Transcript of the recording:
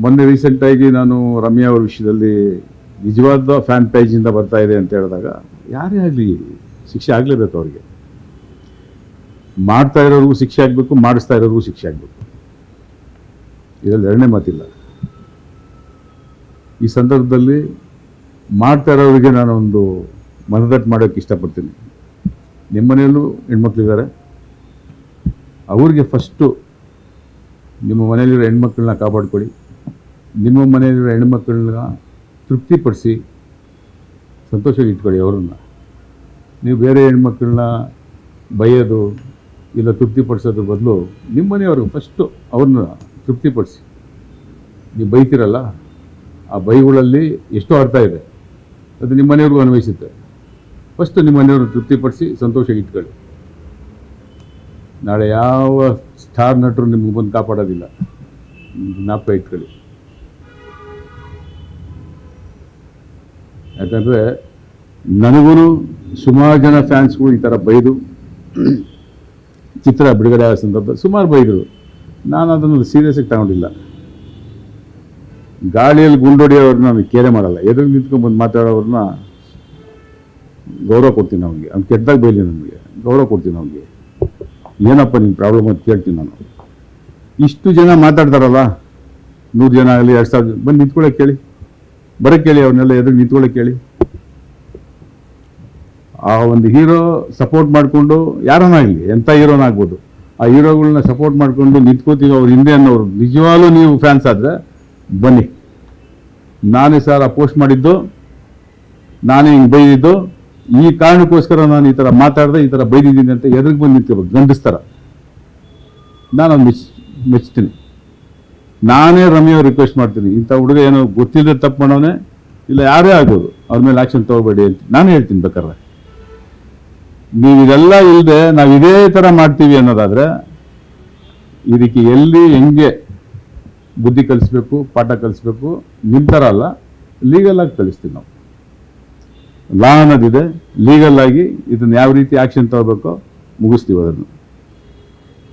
ಮೊನ್ನೆ ರೀಸೆಂಟಾಗಿ ನಾನು ರಮ್ಯಾ ಅವ್ರ ವಿಷಯದಲ್ಲಿ ನಿಜವಾದ ಫ್ಯಾನ್ ಪೇಜಿಂದ ಬರ್ತಾ ಇದೆ ಅಂತ ಹೇಳಿದಾಗ ಯಾರೇ ಆಗಲಿ ಶಿಕ್ಷೆ ಆಗಲೇಬೇಕು. ಅವ್ರಿಗೆ ಮಾಡ್ತಾ ಇರೋರಿಗೂ ಶಿಕ್ಷೆ ಆಗಬೇಕು, ಮಾಡಿಸ್ತಾ ಇರೋರಿಗೂ ಶಿಕ್ಷೆ ಆಗಬೇಕು. ಇದರಲ್ಲಿ ಎರಡನೇ ಮಾತಿಲ್ಲ. ಈ ಸಂದರ್ಭದಲ್ಲಿ ಮಾಡ್ತಾ ಇರೋರಿಗೆ ನಾನೊಂದು ಮನದಟ್ಟು ಮಾಡೋಕ್ಕೆ ಇಷ್ಟಪಡ್ತೀನಿ. ನಿಮ್ಮ ಮನೆಯಲ್ಲೂ ಹೆಣ್ಮಕ್ಳಿದ್ದಾರೆ, ಅವ್ರಿಗೆ ಫಸ್ಟು ನಿಮ್ಮ ಮನೆಯಲ್ಲಿರೋ ಹೆಣ್ಮಕ್ಳನ್ನ ಕಾಪಾಡ್ಕೊಳ್ಳಿ. ನಿಮ್ಮ ಮನೆಯಲ್ಲಿರೋ ಹೆಣ್ಮಕ್ಳನ್ನ ತೃಪ್ತಿಪಡಿಸಿ ಸಂತೋಷವಾಗಿ ಇಟ್ಕೊಳ್ಳಿ. ಅವ್ರನ್ನ ನೀವು ಬೇರೆ ಹೆಣ್ಮಕ್ಳನ್ನ ಬೈಯೋದು ಇಲ್ಲ ತೃಪ್ತಿಪಡಿಸೋದ್ರ ಬದಲು ನಿಮ್ಮ ಮನೆಯವ್ರಿಗೆ ಫಸ್ಟು ಅವ್ರನ್ನ ತೃಪ್ತಿಪಡಿಸಿ. ನೀವು ಬೈತಿರಲ್ಲ, ಆ ಬೈಗಳಲ್ಲಿ ಎಷ್ಟೋ ಅರ್ಥ ಇದೆ, ಅದು ನಿಮ್ಮ ಮನೆಯವ್ರಿಗೂ ಅನ್ವಯಿಸುತ್ತೆ. ಫಸ್ಟು ನಿಮ್ಮ ಮನೆಯವ್ರನ್ನ ತೃಪ್ತಿಪಡಿಸಿ ಸಂತೋಷವಾಗಿ ಇಟ್ಕೊಳ್ಳಿ. ನಾಳೆ ಯಾವ ಸ್ಟಾರ್ ನಟರು ನಿಮ್ಗೆ ಬಂದು ಕಾಪಾಡೋದಿಲ್ಲ, ಜ್ಞಾಪಕ ಇಟ್ಕೊಳ್ಳಿ. ಯಾಕಂದರೆ ನನಗೂ ಸುಮಾರು ಜನ ಫ್ಯಾನ್ಸ್ಗಳು ಈ ಥರ ಬೈದು ಚಿತ್ರ ಬಿಡುಗಡೆ ಆಗೋ ಸಂದರ್ಭದಲ್ಲಿ ಸುಮಾರು ಬೈದರು. ನಾನು ಅದನ್ನು ಸೀರಿಯಸ್ಸಾಗಿ ತಗೊಂಡಿಲ್ಲ. ಗಾಳಿಯಲ್ಲಿ ಗುಂಡೊಡಿಯೋರನ್ನ ನಾನು ಕೇರೆ ಮಾಡಲ್ಲ. ಎದುರು ನಿಂತ್ಕೊಂಡ್ಬಂದು ಮಾತಾಡೋರನ್ನ ಗೌರವ ಕೊಡ್ತೀನಿ. ಅವ್ನಿಗೆ ಅವ್ನು ಕೆಟ್ಟದಾಗ ಬೈಲಿ, ನನಗೆ ಗೌರವ ಕೊಡ್ತೀನಿ. ಅವ್ನಿಗೆ ಏನಪ್ಪ ನಿಮ್ಮ ಪ್ರಾಬ್ಲಮ್ ಅಂತ ಕೇಳ್ತೀನಿ ನಾನು. ಇಷ್ಟು ಜನ ಮಾತಾಡ್ತಾರಲ್ಲ, 100 ಜನ ಆಗಲಿ 2000 ಬಂದು ನಿಂತ್ಕೊಳ್ಳೋಕೆ ಕೇಳಿ, ಬರೋಕ್ಕೆ ಕೇಳಿ, ಅವ್ರನ್ನೆಲ್ಲ ಎದುರು ನಿಂತ್ಕೊಳ್ಳೋಕೆ ಕೇಳಿ. ಆ ಒಂದು ಹೀರೋ ಸಪೋರ್ಟ್ ಮಾಡಿಕೊಂಡು ಯಾರನ್ನ ಆಗಲಿ, ಎಂಥ ಹೀರೋನ ಆಗ್ಬೋದು, ಆ ಹೀರೋಗಳನ್ನ ಸಪೋರ್ಟ್ ಮಾಡಿಕೊಂಡು ನಿಂತ್ಕೋತೀವಿ ಅವ್ರ ಹಿಂದೆ ಅನ್ನೋರು ನಿಜವಾಗ್ಲೂ ನೀವು ಫ್ಯಾನ್ಸ್ ಆದರೆ ಬನ್ನಿ. ನಾನೇ ಸರ್ ಆ ಪೋಸ್ಟ್ ಮಾಡಿದ್ದು, ನಾನೇ ಹಿಂಗೆ ಬೈದಿದ್ದು, ಈ ಕಾರಣಕ್ಕೋಸ್ಕರ ನಾನು ಈ ಥರ ಮಾತಾಡಿದೆ, ಈ ಥರ ಬೈದಿದ್ದೀನಿ ಅಂತ ಎದುರಿಗೆ ಬಂದು ನಿಂತ್ಕೋಬೇಕು ಗಂಡಸ್ತರ. ನಾನು ಮೆಚ್ತೀನಿ. ನಾನೇ ರಮ್ಯವ್ರು ರಿಕ್ವೆಸ್ಟ್ ಮಾಡ್ತೀನಿ, ಇಂಥ ಹುಡುಗ ಏನೋ ಗೊತ್ತಿಲ್ಲದೆ ತಪ್ಪು ಮಾಡೋನೆ ಇಲ್ಲ ಯಾರೇ ಆಗ್ಬೋದು, ಅವ್ರ ಮೇಲೆ ಆ್ಯಕ್ಷನ್ ತೊಗೋಬೇಡಿ ಅಂತ ನಾನು ಹೇಳ್ತೀನಿ. ಬೇಕಾದ್ರೆ ನೀವು ಇದೆಲ್ಲ ಇಲ್ಲದೆ ನಾವು ಇದೇ ಥರ ಮಾಡ್ತೀವಿ ಅನ್ನೋದಾದರೆ ಇದಕ್ಕೆ ಎಲ್ಲಿ ಹೆಂಗೆ ಬುದ್ಧಿ ಕಲಿಸ್ಬೇಕು, ಪಾಠ ಕಲಿಸ್ಬೇಕು, ನಿಮ್ಮ ಥರ ಅಲ್ಲ, ಲೀಗಲಾಗಿ ಕಲಿಸ್ತೀವಿ ನಾವು. ಲಾ ಅನ್ನೋದಿದೆ, ಲೀಗಲ್ ಆಗಿ ಇದನ್ನು ಯಾವ ರೀತಿ ಆ್ಯಕ್ಷನ್ ತೊಗೋಬೇಕೋ ಮುಗಿಸ್ತೀವಿ ಅದನ್ನು.